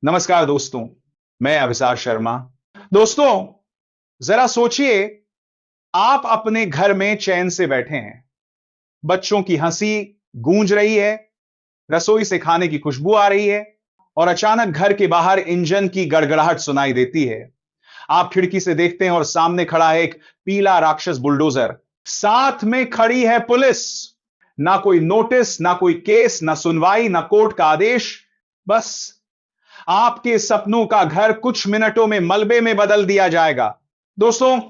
नमस्कार दोस्तों, मैं अभिसार शर्मा। दोस्तों, जरा सोचिए, आप अपने घर में चैन से बैठे हैं, बच्चों की हंसी गूंज रही है, रसोई से खाने की खुशबू आ रही है और अचानक घर के बाहर इंजन की गड़गड़ाहट सुनाई देती है। आप खिड़की से देखते हैं और सामने खड़ा है एक पीला राक्षस बुलडोजर, साथ में खड़ी है पुलिस। ना कोई नोटिस, ना कोई केस, ना सुनवाई, ना कोर्ट का आदेश, बस आपके सपनों का घर कुछ मिनटों में मलबे में बदल दिया जाएगा। दोस्तों,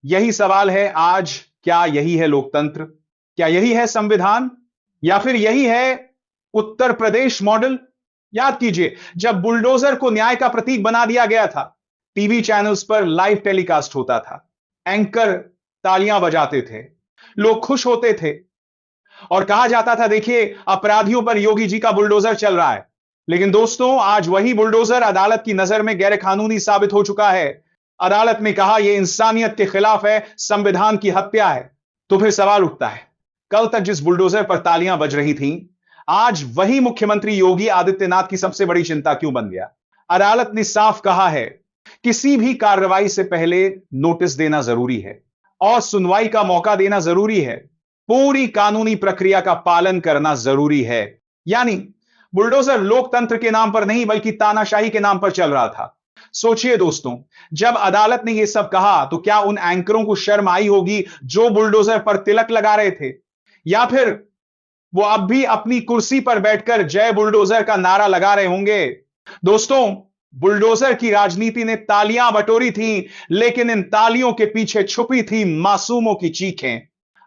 यही सवाल है आज। क्या यही है लोकतंत्र? क्या यही है संविधान? या फिर यही है उत्तर प्रदेश मॉडल? याद कीजिए, जब बुलडोजर को न्याय का प्रतीक बना दिया गया था, टीवी चैनल्स पर लाइव टेलीकास्ट होता था, एंकर तालियां बजाते थे, लोग खुश होते थे और कहा जाता था, देखिए अपराधियों पर योगी जी का बुलडोजर चल रहा है। लेकिन दोस्तों, आज वही बुलडोजर अदालत की नजर में गैर कानूनी साबित हो चुका है। अदालत ने कहा यह इंसानियत के खिलाफ है, संविधान की हत्या है। तो फिर सवाल उठता है, कल तक जिस बुलडोजर पर तालियां बज रही थीं, आज वही मुख्यमंत्री योगी आदित्यनाथ की सबसे बड़ी चिंता क्यों बन गया? अदालत ने साफ कहा है, किसी भी कार्रवाई से पहले नोटिस देना जरूरी है और सुनवाई का मौका देना जरूरी है। पूरी कानूनी प्रक्रिया का पालन करना जरूरी है। यानी बुलडोजर लोकतंत्र के नाम पर नहीं बल्कि तानाशाही के नाम पर चल रहा था। सोचिए दोस्तों, जब अदालत ने यह सब कहा तो क्या उन एंकरों को शर्म आई होगी जो बुलडोजर पर तिलक लगा रहे थे? या फिर वो अब भी अपनी कुर्सी पर बैठकर जय बुलडोजर का नारा लगा रहे होंगे? दोस्तों, बुलडोजर की राजनीति ने तालियां बटोरी थी, लेकिन इन तालियों के पीछे छुपी थी मासूमों की चीखें।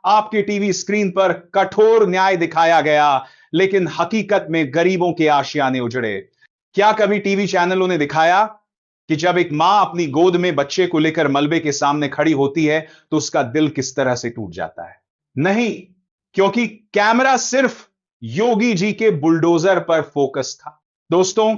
आपके टीवी स्क्रीन पर कठोर न्याय दिखाया गया, लेकिन हकीकत में गरीबों के आशियाने उजड़े। क्या कभी टीवी चैनलों ने दिखाया कि जब एक मां अपनी गोद में बच्चे को लेकर मलबे के सामने खड़ी होती है तो उसका दिल किस तरह से टूट जाता है? नहीं, क्योंकि कैमरा सिर्फ योगी जी के बुलडोजर पर फोकस था। दोस्तों,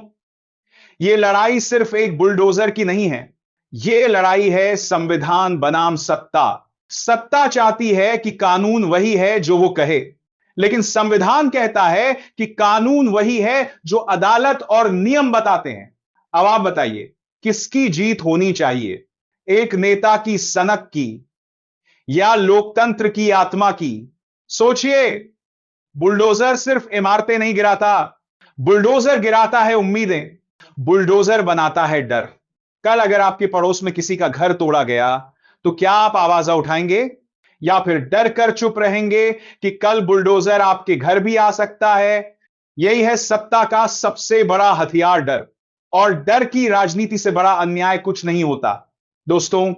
यह लड़ाई सिर्फ एक बुलडोजर की नहीं है, यह लड़ाई है संविधान बनाम सत्ता। सत्ता चाहती है कि कानून वही है जो वो कहे, लेकिन संविधान कहता है कि कानून वही है जो अदालत और नियम बताते हैं। अब आप बताइए, किसकी जीत होनी चाहिए? एक नेता की सनक की या लोकतंत्र की आत्मा की? सोचिए, बुलडोजर सिर्फ इमारतें नहीं गिराता, बुलडोजर गिराता है उम्मीदें, बुलडोजर बनाता है डर। कल अगर आपके पड़ोस में किसी का घर तोड़ा गया तो क्या आप आवाज उठाएंगे या फिर डर कर चुप रहेंगे कि कल बुलडोजर आपके घर भी आ सकता है? यही है सत्ता का सबसे बड़ा हथियार, डर। और डर की राजनीति से बड़ा अन्याय कुछ नहीं होता। दोस्तों,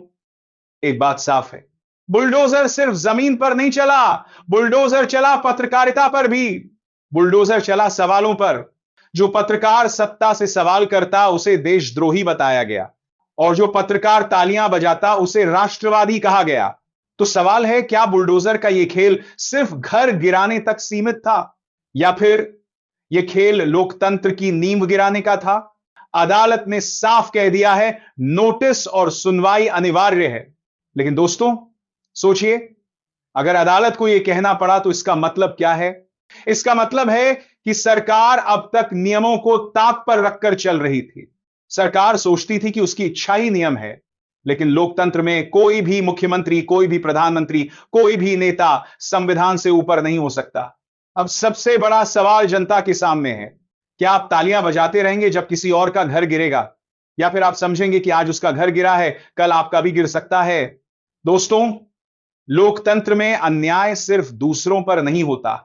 एक बात साफ है, बुलडोजर सिर्फ जमीन पर नहीं चला, बुलडोजर चला पत्रकारिता पर भी। बुलडोजर चला सवालों पर। जो पत्रकार सत्ता से सवाल करता उसे देशद्रोही बताया गया और जो पत्रकार तालियां बजाता उसे राष्ट्रवादी कहा गया। तो सवाल है, क्या बुलडोजर का यह खेल सिर्फ घर गिराने तक सीमित था या फिर यह खेल लोकतंत्र की नींव गिराने का था? अदालत ने साफ कह दिया है, नोटिस और सुनवाई अनिवार्य है। लेकिन दोस्तों, सोचिए, अगर अदालत को यह कहना पड़ा तो इसका मतलब क्या है? इसका मतलब है कि सरकार अब तक नियमों को ताक पर रखकर चल रही थी। सरकार सोचती थी कि उसकी इच्छा ही नियम है, लेकिन लोकतंत्र में कोई भी मुख्यमंत्री, कोई भी प्रधानमंत्री, कोई भी नेता संविधान से ऊपर नहीं हो सकता। अब सबसे बड़ा सवाल जनता के सामने है, क्या आप तालियां बजाते रहेंगे जब किसी और का घर गिरेगा, या फिर आप समझेंगे कि आज उसका घर गिरा है, कल आपका भी गिर सकता है? दोस्तों, लोकतंत्र में अन्याय सिर्फ दूसरों पर नहीं होता।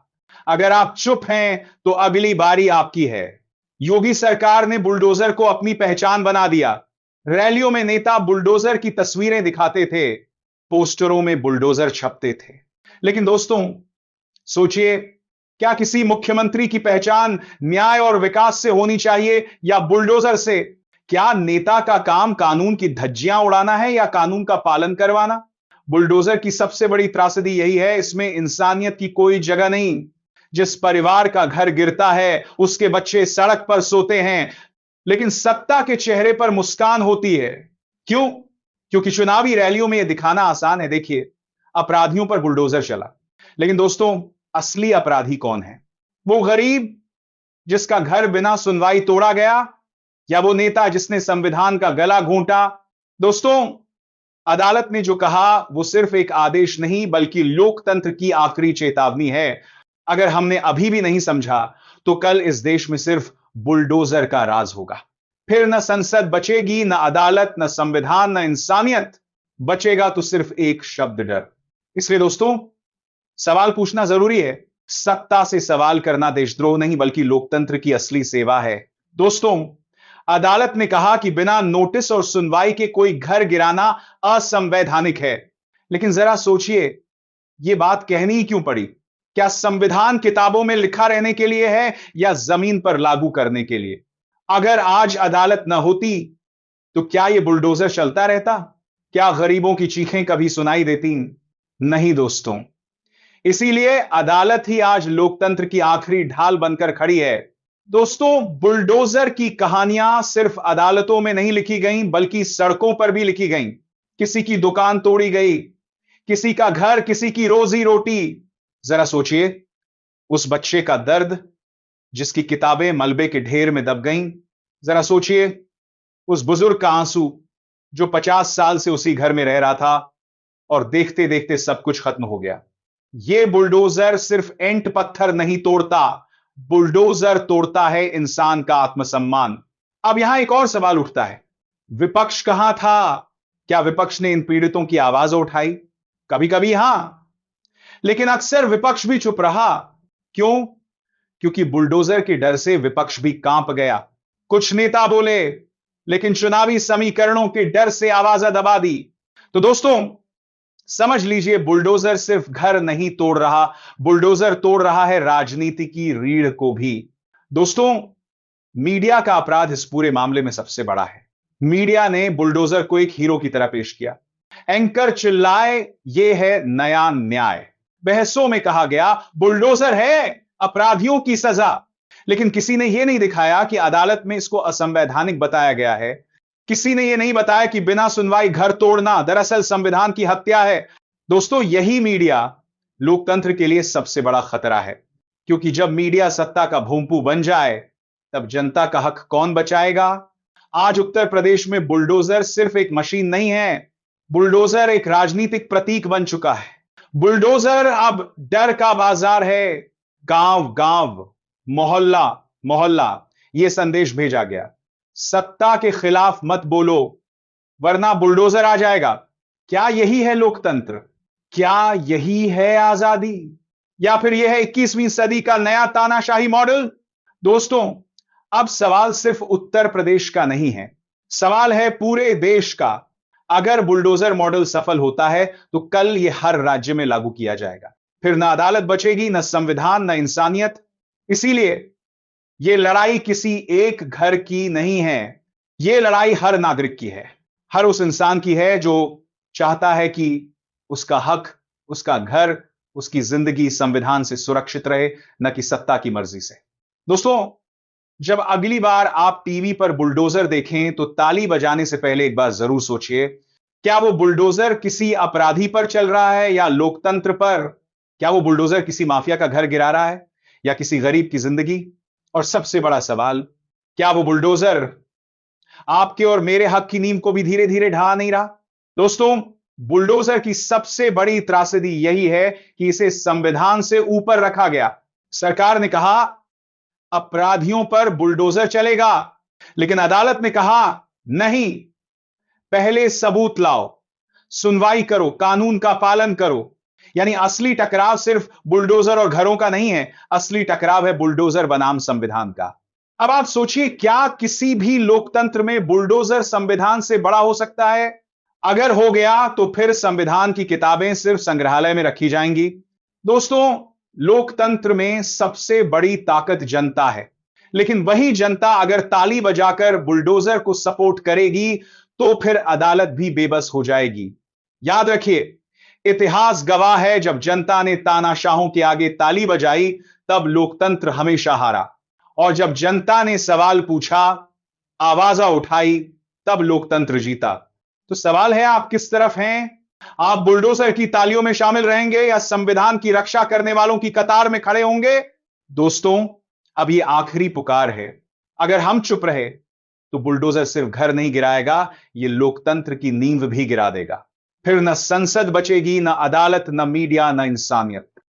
अगर आप चुप हैं तो अगली बारी आपकी है। योगी सरकार ने बुलडोजर को अपनी पहचान बना दिया। रैलियों में नेता बुलडोजर की तस्वीरें दिखाते थे, पोस्टरों में बुलडोजर छपते थे। लेकिन दोस्तों, सोचिए, क्या किसी मुख्यमंत्री की पहचान न्याय और विकास से होनी चाहिए या बुलडोजर से? क्या नेता का काम कानून की धज्जियां उड़ाना है या कानून का पालन करवाना? बुलडोजर की सबसे बड़ी त्रासदी यही है, इसमें इंसानियत की कोई जगह नहीं। जिस परिवार का घर गिरता है उसके बच्चे सड़क पर सोते हैं, लेकिन सत्ता के चेहरे पर मुस्कान होती है। क्यों? क्योंकि चुनावी रैलियों में यह दिखाना आसान है, देखिए अपराधियों पर बुलडोजर चला। लेकिन दोस्तों, असली अपराधी कौन है? वो गरीब जिसका घर बिना सुनवाई तोड़ा गया, या वो नेता जिसने संविधान का गला घोंटा? दोस्तों, अदालत ने जो कहा वो सिर्फ एक आदेश नहीं बल्कि लोकतंत्र की आखिरी चेतावनी है। अगर हमने अभी भी नहीं समझा तो कल इस देश में सिर्फ बुलडोजर का राज होगा। फिर न संसद बचेगी, न अदालत, न संविधान, न इंसानियत। बचेगा तो सिर्फ एक शब्द, डर। इसलिए दोस्तों, सवाल पूछना जरूरी है। सत्ता से सवाल करना देशद्रोह नहीं बल्कि लोकतंत्र की असली सेवा है। दोस्तों, अदालत ने कहा कि बिना नोटिस और सुनवाई के कोई घर गिराना असंवैधानिक है। लेकिन जरा सोचिए, यह बात कहनी ही क्यों पड़ी? क्या संविधान किताबों में लिखा रहने के लिए है या जमीन पर लागू करने के लिए? अगर आज अदालत न होती तो क्या यह बुलडोजर चलता रहता? क्या गरीबों की चीखें कभी सुनाई देती? नहीं दोस्तों। इसीलिए अदालत ही आज लोकतंत्र की आखिरी ढाल बनकर खड़ी है। दोस्तों, बुलडोजर की कहानियां सिर्फ अदालतों में नहीं लिखी गईं बल्कि सड़कों पर भी लिखी गईं। किसी की दुकान तोड़ी गई, किसी का घर, किसी की रोजी रोटी। जरा सोचिए उस बच्चे का दर्द जिसकी किताबें मलबे के ढेर में दब गईं। जरा सोचिए उस बुजुर्ग का आंसू जो 50 साल से उसी घर में रह रहा था और देखते देखते सब कुछ खत्म हो गया। यह बुलडोजर सिर्फ ईंट पत्थर नहीं तोड़ता, बुलडोजर तोड़ता है इंसान का आत्मसम्मान। अब यहां एक और सवाल उठता है, विपक्ष कहां था? क्या विपक्ष ने इन पीड़ितों की आवाज उठाई? कभी कभी हां, लेकिन अक्सर विपक्ष भी चुप रहा। क्यों? क्योंकि बुलडोजर के डर से विपक्ष भी कांप गया। कुछ नेता बोले लेकिन चुनावी समीकरणों के डर से आवाजें दबा दी। तो दोस्तों, समझ लीजिए, बुलडोजर सिर्फ घर नहीं तोड़ रहा, बुलडोजर तोड़ रहा है राजनीति की रीढ़ को भी। दोस्तों, मीडिया का अपराध इस पूरे मामले में सबसे बड़ा है। मीडिया ने बुलडोजर को एक हीरो की तरह पेश किया। एंकर चिल्लाए, यह है नया न्याय। बहसों में कहा गया बुलडोजर है अपराधियों की सजा। लेकिन किसी ने यह नहीं दिखाया कि अदालत में इसको असंवैधानिक बताया गया है। किसी ने यह नहीं बताया कि बिना सुनवाई घर तोड़ना दरअसल संविधान की हत्या है। दोस्तों, यही मीडिया लोकतंत्र के लिए सबसे बड़ा खतरा है, क्योंकि जब मीडिया सत्ता का भोंपू बन जाए तब जनता का हक कौन बचाएगा? आज उत्तर प्रदेश में बुलडोजर सिर्फ एक मशीन नहीं है, बुलडोजर एक राजनीतिक प्रतीक बन चुका है। बुलडोजर अब डर का बाजार है। गांव गांव, मोहल्ला मोहल्ला यह संदेश भेजा गया, सत्ता के खिलाफ मत बोलो वरना बुलडोजर आ जाएगा। क्या यही है लोकतंत्र? क्या यही है आजादी? या फिर यह है 21वीं सदी का नया तानाशाही मॉडल? दोस्तों, अब सवाल सिर्फ उत्तर प्रदेश का नहीं है, सवाल है पूरे देश का। अगर बुलडोजर मॉडल सफल होता है तो कल यह हर राज्य में लागू किया जाएगा। फिर ना अदालत बचेगी, ना संविधान, ना इंसानियत। इसीलिए यह लड़ाई किसी एक घर की नहीं है, यह लड़ाई हर नागरिक की है, हर उस इंसान की है जो चाहता है कि उसका हक, उसका घर, उसकी जिंदगी संविधान से सुरक्षित रहे, न कि सत्ता की मर्जी से। दोस्तों, जब अगली बार आप टीवी पर बुलडोजर देखें तो ताली बजाने से पहले एक बार जरूर सोचिए, क्या वो बुलडोजर किसी अपराधी पर चल रहा है या लोकतंत्र पर? क्या वो बुलडोजर किसी माफिया का घर गिरा रहा है या किसी गरीब की जिंदगी? और सबसे बड़ा सवाल, क्या वो बुलडोजर आपके और मेरे हक की नींव को भी धीरे धीरे ढहा नहीं रहा? दोस्तों, बुलडोजर की सबसे बड़ी त्रासदी यही है कि इसे संविधान से ऊपर रखा गया। सरकार ने कहा अपराधियों पर बुलडोजर चलेगा, लेकिन अदालत ने कहा नहीं, पहले सबूत लाओ, सुनवाई करो, कानून का पालन करो। यानी असली टकराव सिर्फ बुलडोजर और घरों का नहीं है, असली टकराव है बुलडोजर बनाम संविधान का। अब आप सोचिए, क्या किसी भी लोकतंत्र में बुलडोजर संविधान से बड़ा हो सकता है? अगर हो गया तो फिर संविधान की किताबें सिर्फ संग्रहालय में रखी जाएंगी। दोस्तों, लोकतंत्र में सबसे बड़ी ताकत जनता है, लेकिन वही जनता अगर ताली बजाकर बुलडोजर को सपोर्ट करेगी तो फिर अदालत भी बेबस हो जाएगी। याद रखिए, इतिहास गवाह है, जब जनता ने तानाशाहों के आगे ताली बजाई तब लोकतंत्र हमेशा हारा, और जब जनता ने सवाल पूछा, आवाजा उठाई, तब लोकतंत्र जीता। तो सवाल है, आप किस तरफ हैं? आप बुलडोजर की तालियों में शामिल रहेंगे या संविधान की रक्षा करने वालों की कतार में खड़े होंगे? दोस्तों, अब यह आखिरी पुकार है। अगर हम चुप रहे तो बुलडोजर सिर्फ घर नहीं गिराएगा, ये लोकतंत्र की नींव भी गिरा देगा। फिर न संसद बचेगी, न अदालत, न मीडिया, न इंसानियत।